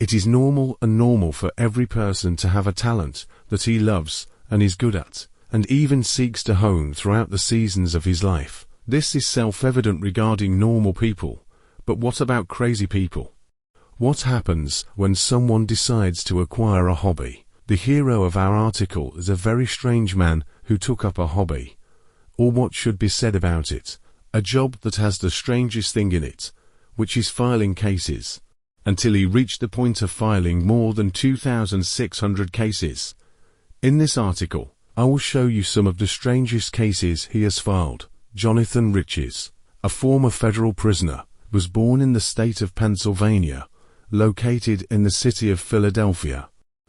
It is normal for every person to have a talent that he loves and is good at, and even seeks to hone throughout the seasons of his life. This is self-evident regarding normal people, but what about crazy people? What happens when someone decides to acquire a hobby? The hero of our article is a very strange man who took up a hobby, or what should be said about it, a job that has the strangest thing in it, which is filing cases, until he reached the point of filing more than 2,600 cases. In this article, I will show you some of the strangest cases he has filed. Jonathan Riches, a former federal prisoner, was born in the state of Pennsylvania, located in the city of Philadelphia.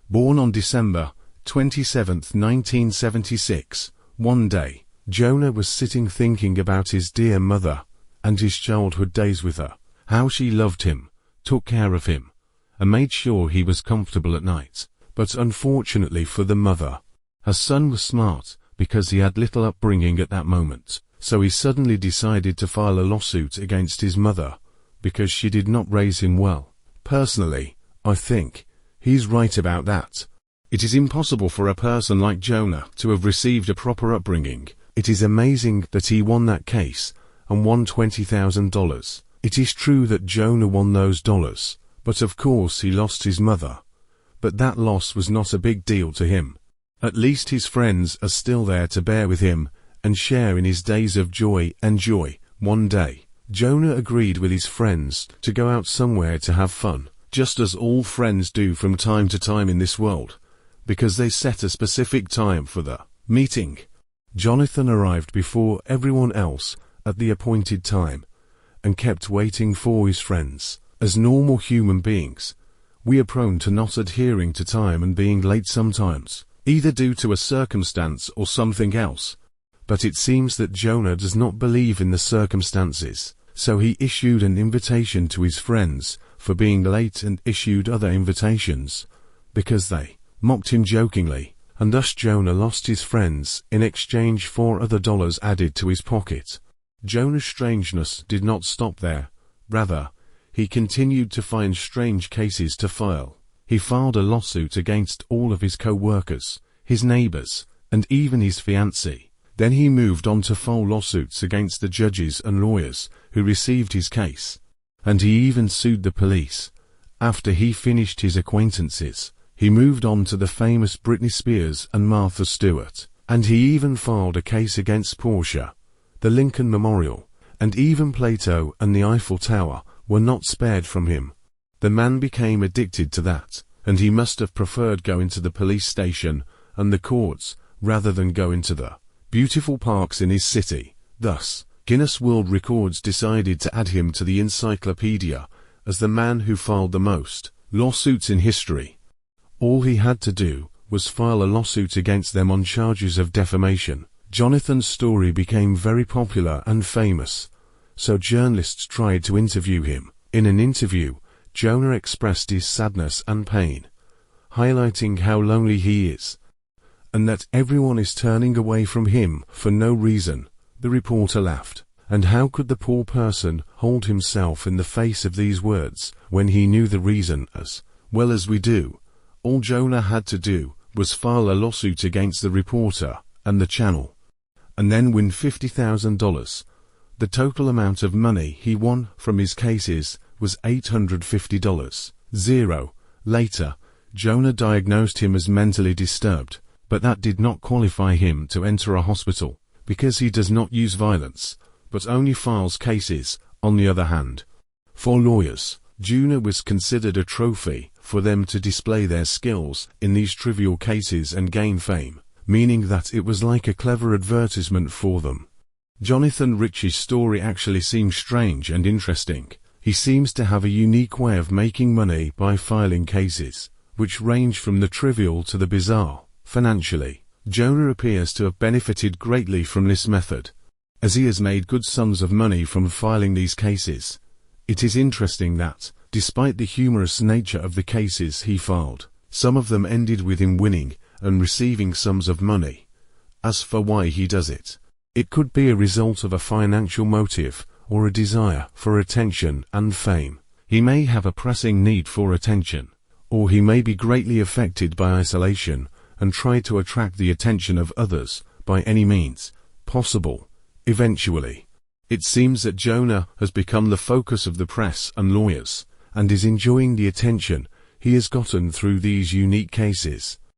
Born on December 27, 1976, one day, Jonah was sitting thinking about his dear mother and his childhood days with her, how she loved him, took care of him, and made sure he was comfortable at night. But unfortunately for the mother, her son was smart because he had little upbringing at that moment, so he suddenly decided to file a lawsuit against his mother because she did not raise him well. Personally, I think he's right about that. It is impossible for a person like Jonah to have received a proper upbringing. It is amazing that he won that case and won $20,000. It is true that Jonah won those dollars, but of course he lost his mother. But that loss was not a big deal to him. At least his friends are still there to bear with him and share in his days of joy and joy. One day, Jonah agreed with his friends to go out somewhere to have fun, just as all friends do from time to time in this world, because they set a specific time for the meeting. Jonathan arrived before everyone else at the appointed time and kept waiting for his friends. As normal human beings, we are prone to not adhering to time and being late sometimes, either due to a circumstance or something else. But it seems that Jonah does not believe in the circumstances, so he issued an invitation to his friends for being late and issued other invitations because they mocked him jokingly, and thus Jonah lost his friends in exchange for other dollars added to his pocket. Jonah's strangeness did not stop there. Rather, he continued to find strange cases to file. He filed a lawsuit against all of his co-workers, his neighbors, and even his fiancée. Then he moved on to file lawsuits against the judges and lawyers who received his case. And he even sued the police. After he finished his acquaintances, he moved on to the famous Britney Spears and Martha Stewart. And he even filed a case against Porsche, the Lincoln Memorial, and even Plato and the Eiffel Tower were not spared from him. The man became addicted to that, and he must have preferred going to the police station and the courts rather than going to the beautiful parks in his city. Thus, Guinness World Records decided to add him to the encyclopedia as the man who filed the most lawsuits in history. All he had to do was file a lawsuit against them on charges of defamation. Jonathan's story became very popular and famous, so journalists tried to interview him. In an interview, Jonah expressed his sadness and pain, highlighting how lonely he is, and that everyone is turning away from him for no reason. The reporter laughed. And how could the poor person hold himself in the face of these words when he knew the reason as well as we do? All Jonah had to do was file a lawsuit against the reporter and the channel, and then win $50,000. The total amount of money he won from his cases was $850. Later, Jonah diagnosed him as mentally disturbed, but that did not qualify him to enter a hospital, because he does not use violence, but only files cases. On the other hand, for lawyers, Jonah was considered a trophy for them to display their skills in these trivial cases and gain fame, meaning that it was like a clever advertisement for them. Jonathan Riches' story actually seems strange and interesting. He seems to have a unique way of making money by filing cases, which range from the trivial to the bizarre. Financially, Jonah appears to have benefited greatly from this method, as he has made good sums of money from filing these cases. It is interesting that, despite the humorous nature of the cases he filed, some of them ended with him winning and receiving sums of money. As for why he does it, it could be a result of a financial motive or a desire for attention and fame. He may have a pressing need for attention, or he may be greatly affected by isolation and try to attract the attention of others by any means possible. Eventually, it seems that Jonah has become the focus of the press and lawyers, and is enjoying the attention he has gotten through these unique cases.